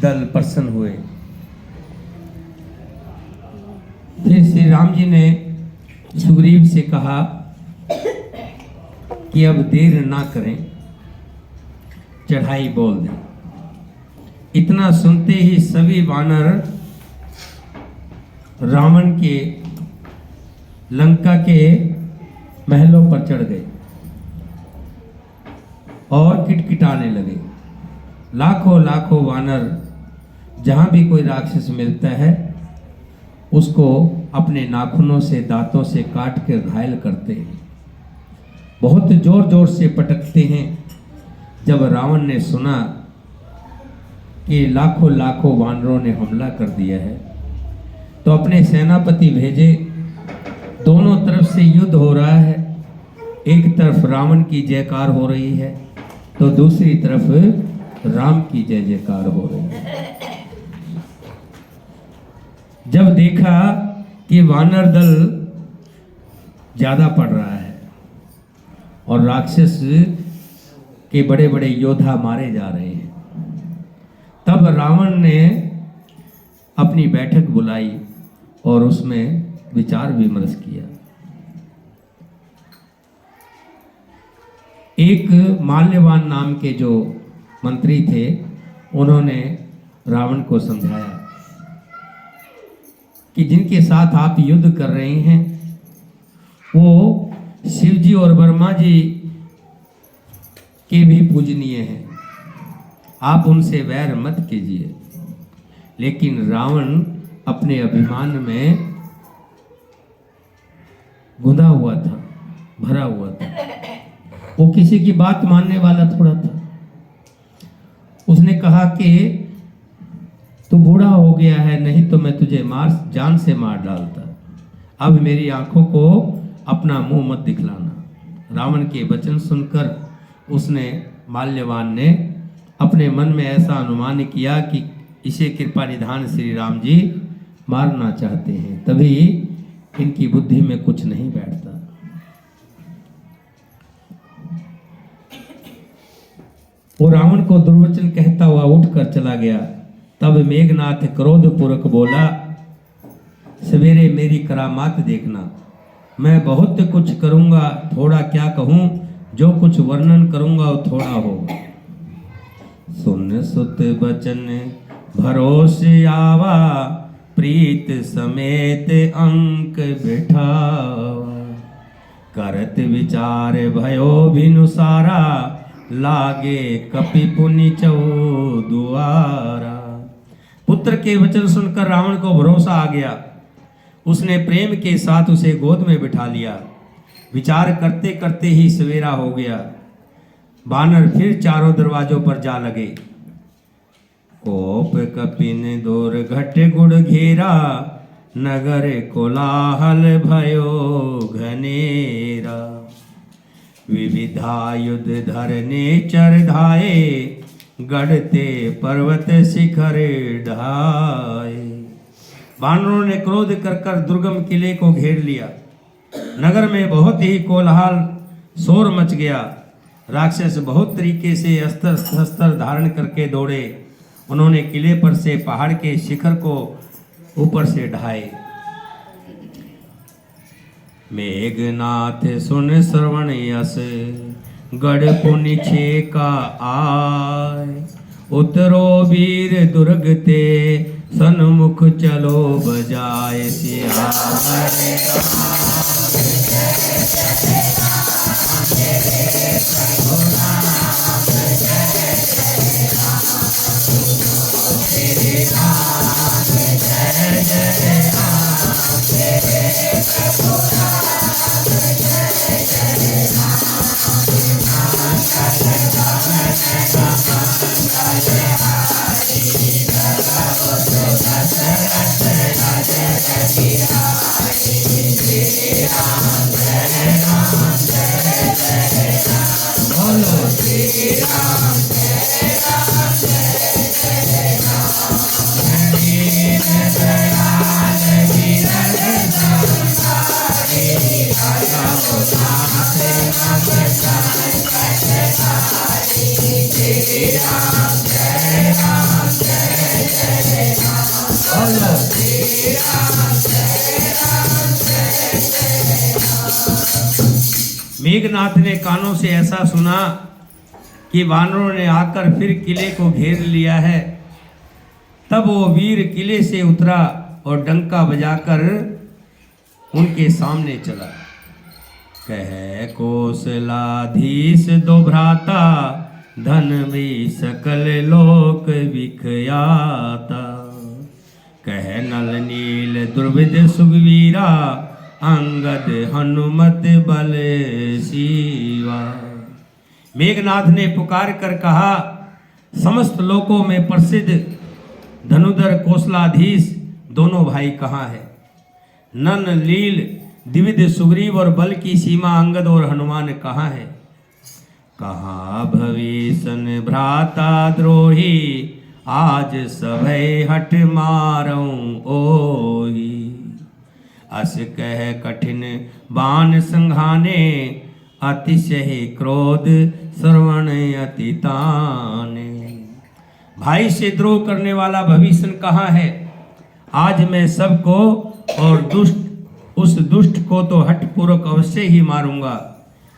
दल प्रसन्न हुए। फिर श्री राम जी ने सुग्रीव से कहा कि अब देर ना करें, चढ़ाई बोल दें। इतना सुनते ही सभी वानर रावण के लंका के महलों पर चढ़ गए और किटकिटाने लगे। लाखों लाखों वानर जहां भी कोई राक्षस मिलता है उसको अपने नाखूनों से, दांतों से काट कर घायल करते हैं, बहुत जोर जोर से पटकते हैं। जब रावण ने सुना कि लाखों लाखों वानरों ने हमला कर दिया है तो अपने सेनापति भेजे। दोनों तरफ से युद्ध हो रहा है, एक तरफ रावण की जयकार हो रही है तो दूसरी तरफ राम की जय जयकार हो रही है। जब देखा कि वानर दल ज्यादा पड़ रहा है और राक्षस के बड़े बड़े योद्धा मारे जा रहे हैं, तब रावण ने अपनी बैठक बुलाई और उसमें विचार विमर्श किया। एक माल्यवान नाम के जो मंत्री थे उन्होंने रावण को समझाया कि जिनके साथ आप युद्ध कर रहे हैं वो शिव जी और ब्रह्मा जी के भी पूजनीय हैं, आप उनसे वैर मत कीजिए। लेकिन रावण अपने अभिमान में गुंधा हुआ था, भरा हुआ था, वो किसी की बात मानने वाला थोड़ा था। उसने कहा कि तू बूढ़ा हो गया है, नहीं तो मैं तुझे जान से मार डालता, अब मेरी आंखों को अपना मुंह मत दिखलाना। रावण के वचन सुनकर उसने, माल्यवान ने अपने मन में ऐसा अनुमान किया कि इसे कृपा निधान श्री राम जी मारना चाहते हैं, तभी इनकी बुद्धि में कुछ नहीं बैठता। वो रावण को दुर्वचन कहता हुआ उठकर चला गया। तब मेघनाथ क्रोधपूर्वक बोला, सवेरे मेरी करामात देखना, मैं बहुत कुछ करूंगा, थोड़ा क्या कहूं, जो कुछ वर्णन करूंगा वो थोड़ा होगा। सुन सुत बचन भरोसे आवा, प्रीत समेत अंक बिठावा, करत विचार भयो भिनुसारा, लागे कपि पुनि चौ दुआरा। पुत्र के वचन सुनकर रावण को भरोसा आ गया। उसने प्रेम के साथ उसे गोद में बिठा लिया। विचार करते करते ही सवेरा हो गया। वानर फिर चारों दरवाजों पर जा लगे। कोप कपिन दूर घट गुड़ घेरा, नगर कोलाहल भयो घनेरा, विविधा युद्ध धरने चर धाये, गढ़ते पर्वत शिखर ढाए। वानरों ने क्रोध कर कर दुर्गम किले को घेर लिया। नगर में बहुत ही कोलाहल शोर मच गया। राक्षस बहुत तरीके से अस्त्र शस्त्र धारण करके दौड़े। उन्होंने किले पर से पहाड़ के शिखर को ऊपर से ढाए। मेघनाथ सुन श्रवण यस, गढ़ पुनि छेका आय, उतरो वीर दुर्ग ते, सन्मुख चलो बजाए सियावर। मेघनाथ ने कानों से ऐसा सुना कि वानरों ने आकर फिर किले को घेर लिया है। तब वो वीर किले से उतरा और डंका बजाकर उनके सामने चला। कह कौशलाधीश दो भ्राता, धन भी सकल लोक विख्याता। कह नल नील दुर्विध सुग्रीवा, अंगद हनुमत बल शिवा। मेघनाथ ने पुकार कर कहा, समस्त लोकों में प्रसिद्ध धनुधर कौशलाधीश दोनों भाई कहाँ है? नन लील द्विविध सुग्रीव और बल की सीमा अंगद और हनुमान कहाँ है? कहाँ भविष्ण भ्राता द्रोही, आज सभय हट मारूं ओही। अस कह कठिन बाण संघाने, अतिशय क्रोध श्रवण अतिताने। भाई से द्रोह करने वाला भविष्य कहाँ है? आज मैं सबको और उस दुष्ट को तो हठपूर्वक अवश्य ही मारूंगा।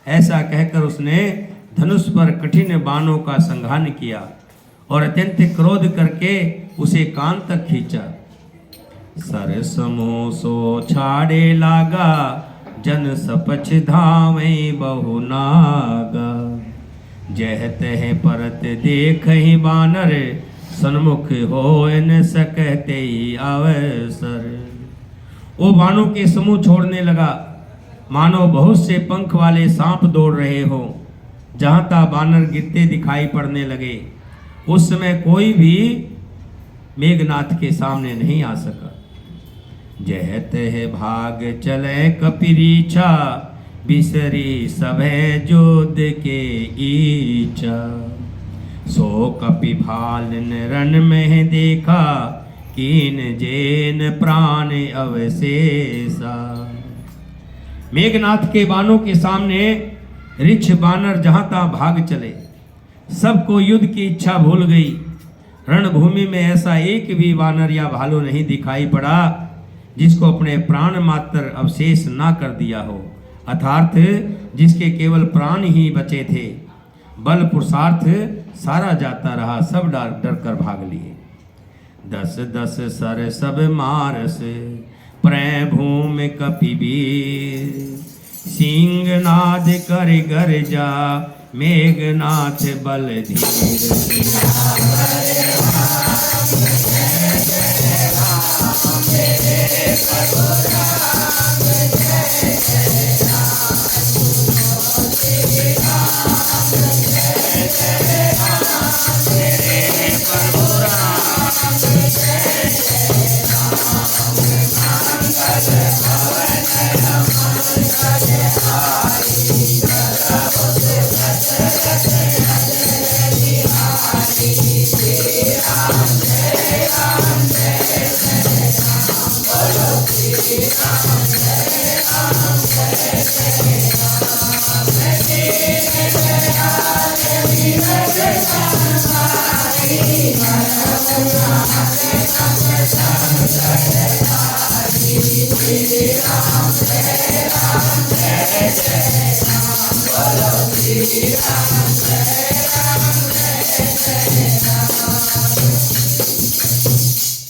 ऐसा कहकर उसने धनुष पर कठिन बाणों का संघान किया और अत्यंत क्रोध करके उसे कान तक खींचा। सर समूह सो छाड़े लागा, जन सपछ धावे बहु नागा। जह तह परत देख ही बानर, सन्मुख हो न सकते ही अवसर। वो बाणों के समूह छोड़ने लगा, मानो बहुत से पंख वाले सांप दौड़ रहे हो। जहां तक बानर गिरते दिखाई पड़ने लगे। उस समय कोई भी मेघनाथ के सामने नहीं आ सका। जह तह भाग चले कपिरीछा, बिसरी सभे जोध के ईचा। सो कपि भालन रन में देखा, कीन जेन प्राण अवशेषा। मेघनाथ के बाणों के सामने रिछ बानर जहां तहां भाग चले। सबको युद्ध की इच्छा भूल गई। रणभूमि में ऐसा एक भी वानर या भालू नहीं दिखाई पड़ा जिसको अपने प्राण मात्र अवशेष ना कर दिया हो, अर्थात जिसके केवल प्राण ही बचे थे। बल पुरुषार्थ सारा जाता रहा, सब डर कर भाग लिए। दस दस सर सब मारस, प्रै भूमि कपिवीर। सिंहनाद कर गर्जा, मेघनाथ बल धीर।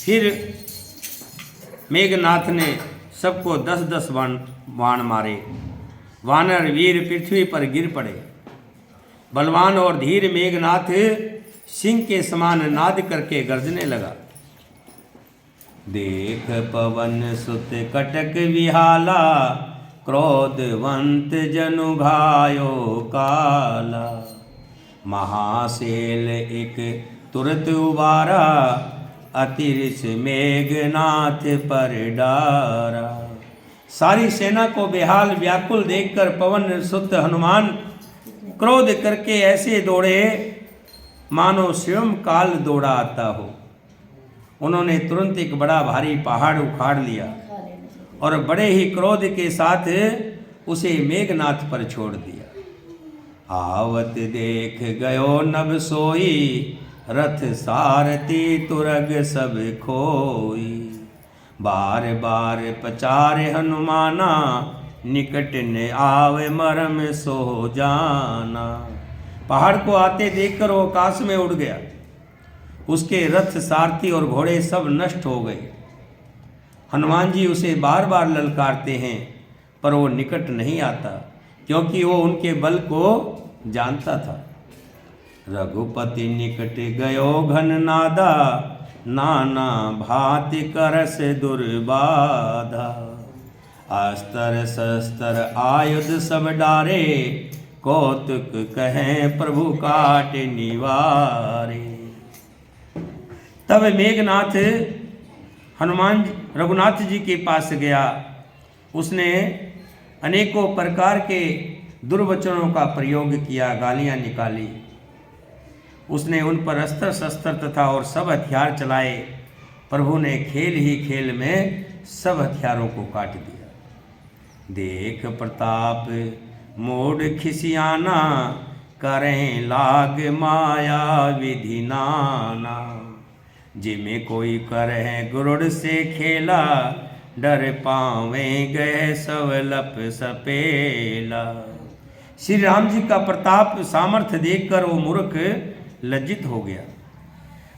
फिर मेघनाथ ने सबको 10-10 बाण मारे। वानर वीर पृथ्वी पर गिर पड़े। बलवान और धीर मेघनाथ सिंह के समान नाद करके गर्जने लगा। देख पवन सुत कटक विहाला, क्रोधवंत जनु घायो काला। महासेल एक तुरत उबारा, अतिरिस मेघनाथ पर डारा। सारी सेना को बेहाल व्याकुल देखकर पवन सुत हनुमान क्रोध करके ऐसे दौड़े मानो स्वयं काल दौड़ा आता हो। उन्होंने तुरंत एक बड़ा भारी पहाड़ उखाड़ लिया और बड़े ही क्रोध के साथ उसे मेघनाथ पर छोड़ दिया। आवत देख गयो नभ सोई, रथ सारथी तुरग सब खोई। बार बार पचारे हनुमाना, निकट ने आवे मरम सो जाना। पहाड़ को आते देखकर वो आकाश में उड़ गया। उसके रथ, सारथी और घोड़े सब नष्ट हो गए। हनुमान जी उसे बार बार ललकारते हैं, पर वो निकट नहीं आता, क्योंकि वो उनके बल को जानता था। रघुपति निकट गयो घन नादा, नाना भांति करस दुर्बाधा। अस्त्र शस्त्र आयुध सब डारे, कौतुक कहें प्रभु काट निवारे। तब मेघनाथ रघुनाथ जी के पास गया। उसने अनेकों प्रकार के दुर्वचनों का प्रयोग किया, गालियां निकाली। उसने उन पर अस्त्र शस्त्र तथा और सब हथियार चलाए। प्रभु ने खेल ही खेल में सब हथियारों को काट दिया। देख प्रताप मोड़ खिसियाना, करें लाग माया विधि नाना। जिमे कोई करे गुरुड़ से खेला, डर पावे गए सब लप सपेला। श्री राम जी का प्रताप सामर्थ्य देखकर वो मूर्ख लज्जित हो गया।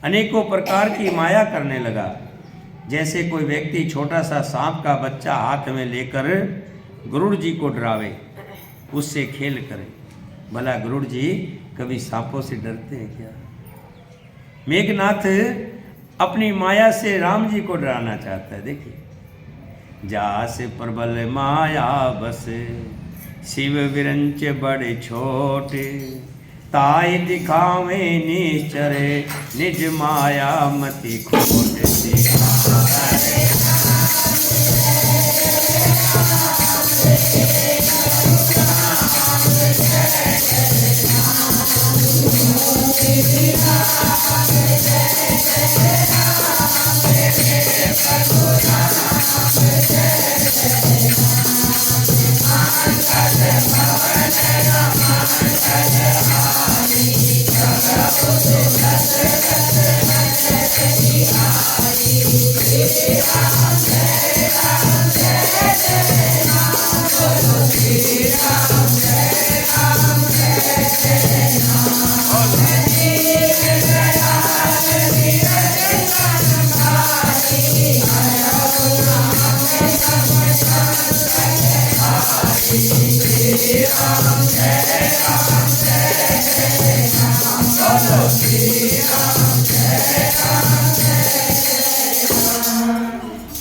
अनेकों प्रकार की माया करने लगा। जैसे कोई व्यक्ति छोटा सा सांप का बच्चा हाथ में लेकर गरुड़ जी को डरावे, उससे खेल करे। भला गरुड़ जी कभी सांपों से डरते हैं क्या? मेघनाथ अपनी माया से राम जी को डराना चाहता है। देखिए, जास प्रबल माया बस, शिव विरंच बड़े छोटे। ताई दिखावे निश्चरे, निज माया मति खोट से।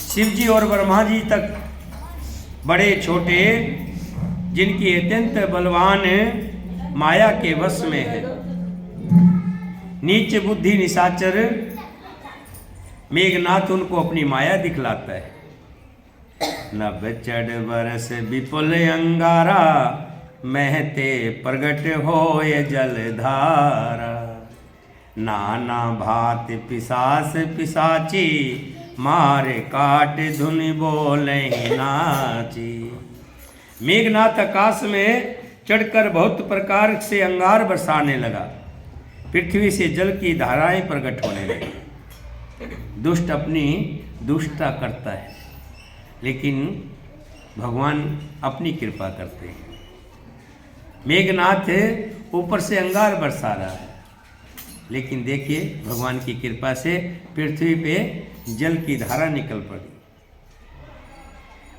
शिव जी और ब्रह्मा जी तक बड़े छोटे, जिनकी अत्यंत बलवान माया के वश में है। नीच बुद्धि निशाचर मेघनाथ उनको अपनी माया दिखलाता है। नभ चढ़ बरस विपुल अंगारा, महते प्रगट होय जलधारा। नाना भात पिशाच पिशाची, मार काट धुन बोले नाची। मेघनाथ आकाश में चढ़कर बहुत प्रकार से अंगार बरसाने लगा। पृथ्वी से जल की धाराएं प्रकट होने लगी। दुष्ट अपनी दुष्टता करता है, लेकिन भगवान अपनी कृपा करते हैं। मेघनाथ ऊपर से अंगार बरसा रहा है, लेकिन देखिए भगवान की कृपा से पृथ्वी पे जल की धारा निकल पड़ी।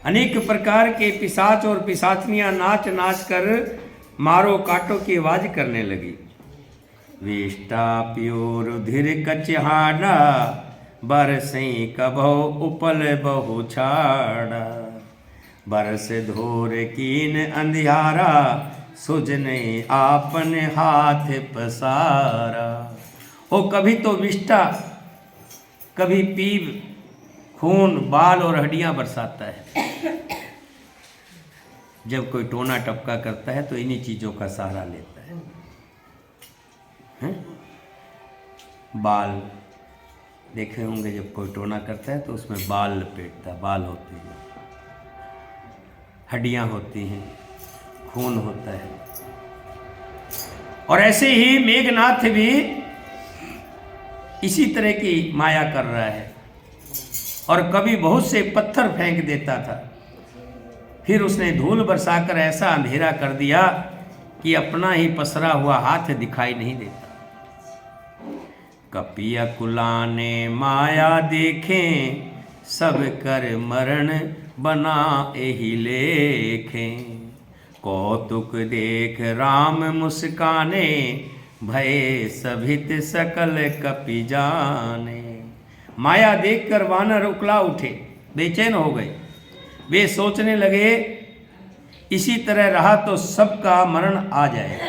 अनेक प्रकार के पिशाच और पिशाचनियां नाच नाच कर मारो काटो की आवाज करने लगी। विष्टा प्योर धीर कचहाड़ा, बरसे कभो उपल बहु छाड़ा। बरस धोर कीन अंधियारा, सुजने आपन हाथ पसारा। ओ कभी तो विष्टा, कभी पीप, खून, बाल और हड्डियां बरसाता है। जब कोई टोना टपका करता है तो इन्हीं चीजों का सहारा लेता है, हैं? बाल देखे होंगे, जब कोई टोना करता है तो उसमें बाल लपेटता, बाल होते हैं, हड्डियां होती हैं, खून होता है। और ऐसे ही मेघनाथ भी इसी तरह की माया कर रहा है। और कभी बहुत से पत्थर फेंक देता था, फिर उसने धूल बरसाकर ऐसा अंधेरा कर दिया कि अपना ही पसरा हुआ हाथ दिखाई नहीं देता। कपि अकुलाने माया देखें, सब कर मरण बना एहि लेखें। कौतुक देख राम मुस्काने, भय सभित सकल कपि जाने। माया देखकर वानर उकला उठे, बेचैन हो गए। वे सोचने लगे इसी तरह रहा तो सबका मरण आ जाएगा।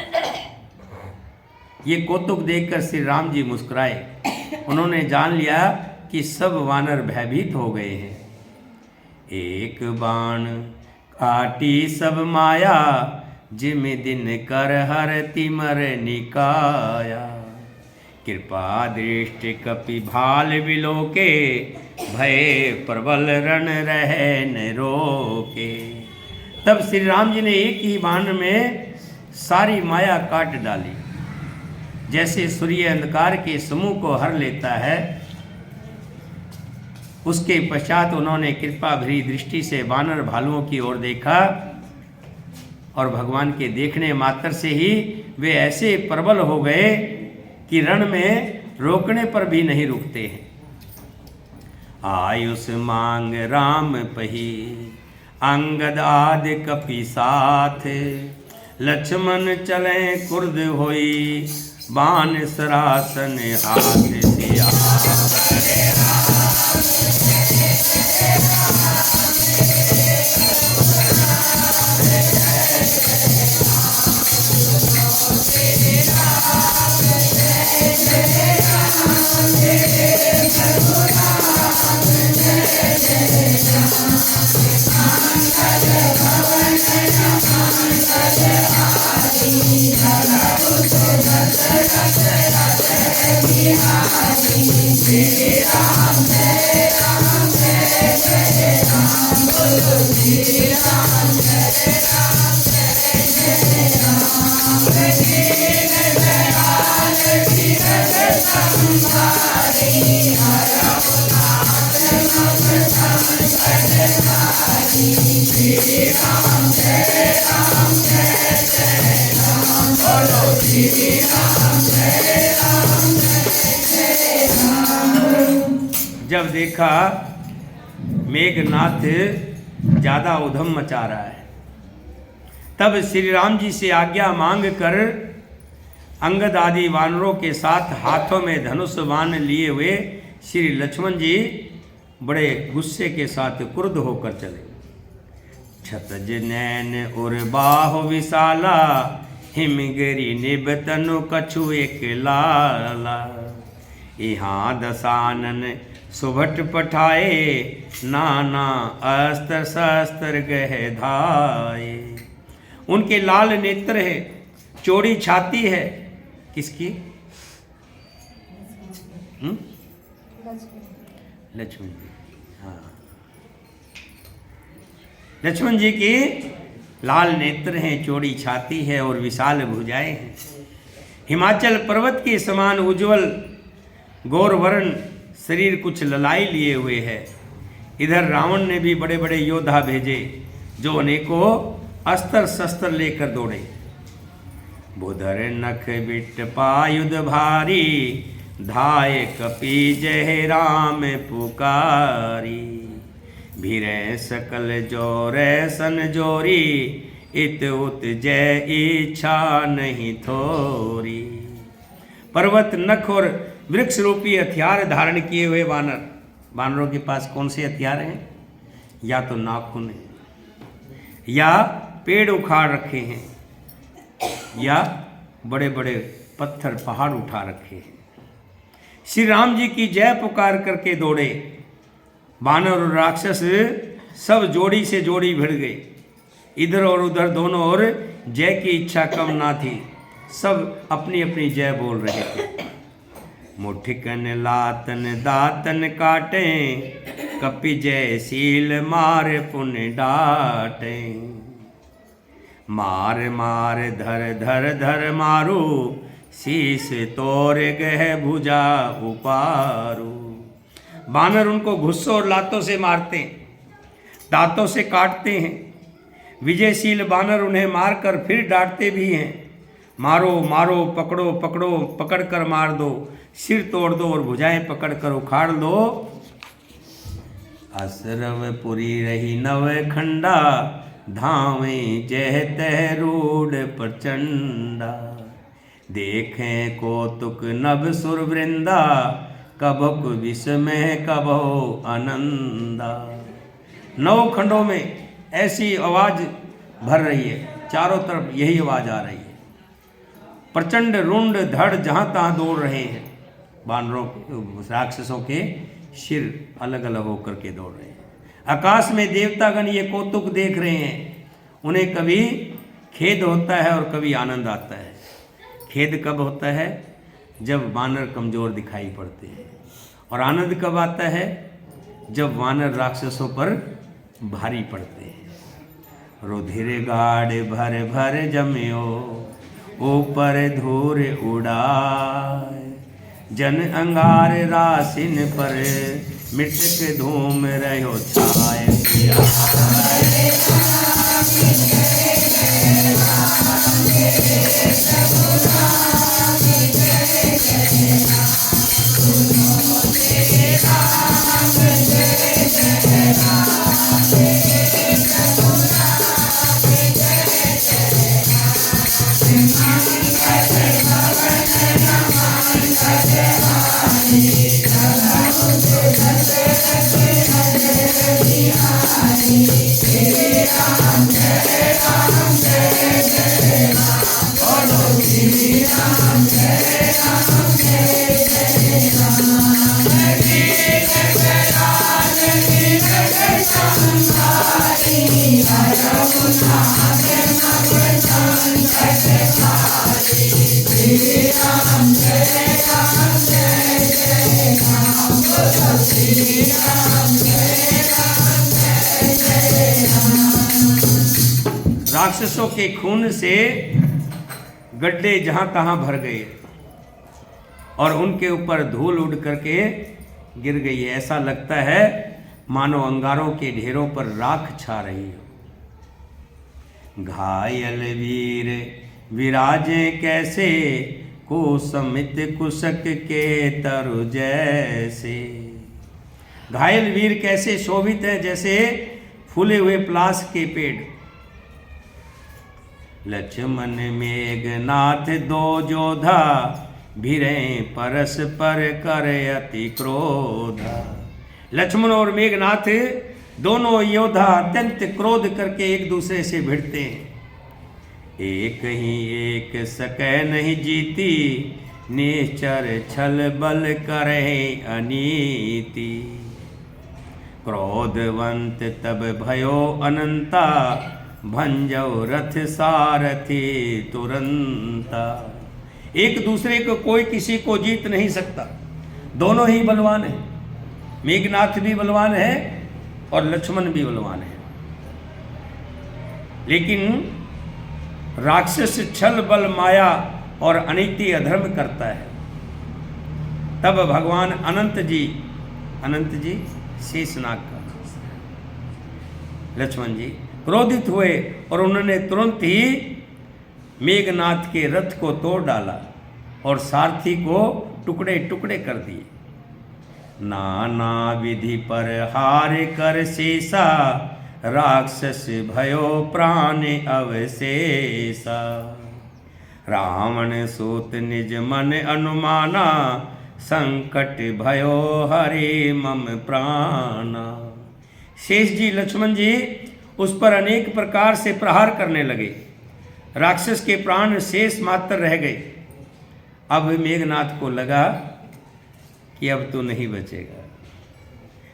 ये कौतुक देखकर श्री राम जी मुस्कुराए। उन्होंने जान लिया कि सब वानर भयभीत हो गए हैं। एक बाण काटी सब माया, जिम दिन कर हर तिमर निकाया। कृपा दृष्टि कपि भाल विलोके, भय प्रबल रण रहे न रोके। तब श्री राम जी ने एक ही बाण में सारी माया काट डाली। जैसे सूर्य अंधकार के समूह को हर लेता है, उसके पश्चात उन्होंने कृपा भरी दृष्टि से वानर भालुओं की ओर देखा और भगवान के देखने मात्र से ही वे ऐसे प्रबल हो गए कि रण में रोकने पर भी नहीं रुकते हैं। आयुष मांग राम पही, अंगद आदि कपि साथ। लक्ष्मण चले कुर्द होई, बाण सरासन हाथ दिया। जब देखा मेघनाथ ज्यादा उधम मचा रहा है, तब श्री राम जी से आज्ञा मांग कर अंगद आदि वानरों के साथ हाथों में धनुष बाण लिए हुए श्री लक्ष्मण जी बड़े गुस्से के साथ क्रुद्ध होकर चले। छतज नैन उर बाहु विशाला, हिमगिरि निभ तनु कछु एक लाला। यहाँ दसानन सुभट पठाए, नाना अस्त्र शस्त्र गह धाये। उनके लाल नेत्र है, चौड़ी छाती है। किसकी? लक्ष्मण जी। हाँ, लक्ष्मण जी की लाल नेत्र हैं, चौड़ी छाती है और विशाल भुजाएं हैं। हिमाचल पर्वत के समान उज्जवल गौरवर्ण शरीर, कुछ ललाई लिए हुए है। इधर रावण ने भी बड़े बड़े योद्धा भेजे जो अनेकों अस्त्र शस्त्र लेकर दौड़े। बुधर नख बिट पायुध भारी, धाय कपि जय राम पुकारी। भीरे सकल जोरे सन जोरी, इत उत जय इच्छा नहीं थोरी। पर्वत नख और वृक्ष रूपी हथियार धारण किए हुए वानरों के पास कौन से हथियार हैं? या तो नाखून है, या पेड़ उखाड़ रखे हैं, या बड़े बड़े पत्थर पहाड़ उठा रखे हैं। श्री राम जी की जय पुकार करके दौड़े। वानर और राक्षस सब जोड़ी से जोड़ी भिड़ गए। इधर और उधर दोनों ओर जय की इच्छा कम ना थी। सब अपनी अपनी जय बोल रहे थे। मुठिकन लातन दातन काटे, कपि जय शील मार पुन डाटे। मार मार धर धर धर मारू, शीस तोड़ गह भुजा उपारू। बानर उनको घुस्सों और लातों से मारते हैं, दांतों से काटते हैं। विजयशील बानर उन्हें मारकर फिर डांटते भी हैं, मारो मारो, पकड़ो पकड़ो, पकड़ कर मार दो, सिर तोड़ दो और भुजाएं पकड़ कर उखाड़ लो। असरव पुरी रही नव खंडा, धावे जह तह रूढ़ प्रचंडा। देखें कौतुक नभ सुर वृंदा, कबक विस्मय कबो आनंदा। नौ खंडों में ऐसी आवाज भर रही है, चारों तरफ यही आवाज आ रही है। प्रचंड रुंड धड़ जहां तहां दौड़ रहे हैं, बानरों राक्षसों के सिर अलग अलग होकर के दौड़ रहे हैं। आकाश में देवतागण ये कौतुक देख रहे हैं। उन्हें कभी खेद होता है और कभी आनंद आता है। खेद कब होता है? जब वानर कमजोर दिखाई पड़ते हैं, और आनंद कब आता है? जब वानर राक्षसों पर भारी पड़ते हैं। रुधिर गाढ़ भर भर जम्यो, ऊपर धूर उड़ाए, जन अंगार रासिन पर मिटक धूम रहो छाए। राक्षसों के खून से गड्ढे जहां तहां भर गए और उनके ऊपर धूल उड़ करके गिर गई है। ऐसा लगता है मानो अंगारों के ढेरों पर राख छा रही हो। घायल वीर विराजे कैसे, कुसमित कुशक के तरु जैसे। घायल वीर कैसे शोभित है, जैसे फूले हुए पलाश के पेड़। लक्ष्मण मेघनाथ दो जोधा, भिरे परस्पर कर अति क्रोधा। लक्ष्मण और मेघनाथ दोनों योद्धा अत्यंत क्रोध करके एक दूसरे से भिड़ते हैं। एक ही एक सकै नहीं जीती, निश्चर छल बल करे अनीति। क्रोधवंत तब भयो अनंता, भंजो रथ सारथी तुरंता। एक दूसरे को कोई किसी को जीत नहीं सकता, दोनों ही बलवान हैं। मेघनाथ भी बलवान है और लक्ष्मण भी बलवान है। लेकिन राक्षस छल बल माया और अनीति अधर्म करता है। तब भगवान अनंत जी शेषनाग का लक्ष्मण जी क्रोधित हुए और उन्होंने तुरंत ही मेघनाथ के रथ को तोड़ डाला और सारथी को टुकड़े टुकड़े कर दिए। नाना विधि पर हार कर शेषा, राक्षस भयो प्राण अवशेषा। रावण सूत निज मन अनुमाना, संकट भयो हरे मम प्राणा। शेष जी लक्ष्मण जी उस पर अनेक प्रकार से प्रहार करने लगे। राक्षस के प्राण शेष मात्र रह गए। अब मेघनाथ को लगा कि अब तो नहीं बचेगा।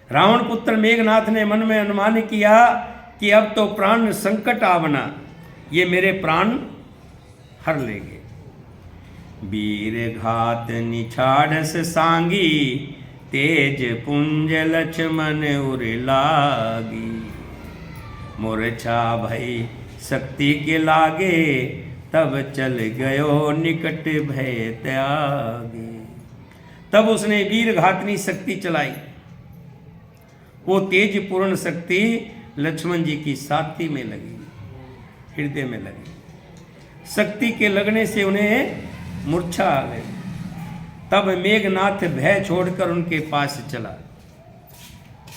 रावण पुत्र मेघनाथ ने मन में अनुमान किया कि अब तो प्राण संकट आवना, ये मेरे प्राण हर लेंगे। वीर घात निछाड़स सांगी, तेज पुंज लक्ष्मण उर लागी। मूर्छा भई शक्ति के लागे, तब चल गयो निकट भय त्यागे। तब उसने वीर घातनी शक्ति चलाई। वो तेज पूर्ण शक्ति लक्ष्मण जी की छाती में लगी हृदय में लगी। शक्ति के लगने से उन्हें मूर्छा आ गई। तब मेघनाथ भय छोड़कर उनके पास चला।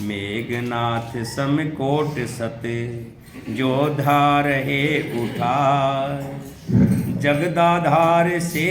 मेघनाथ समकोट सत जो धार है उठा, जगदाधार से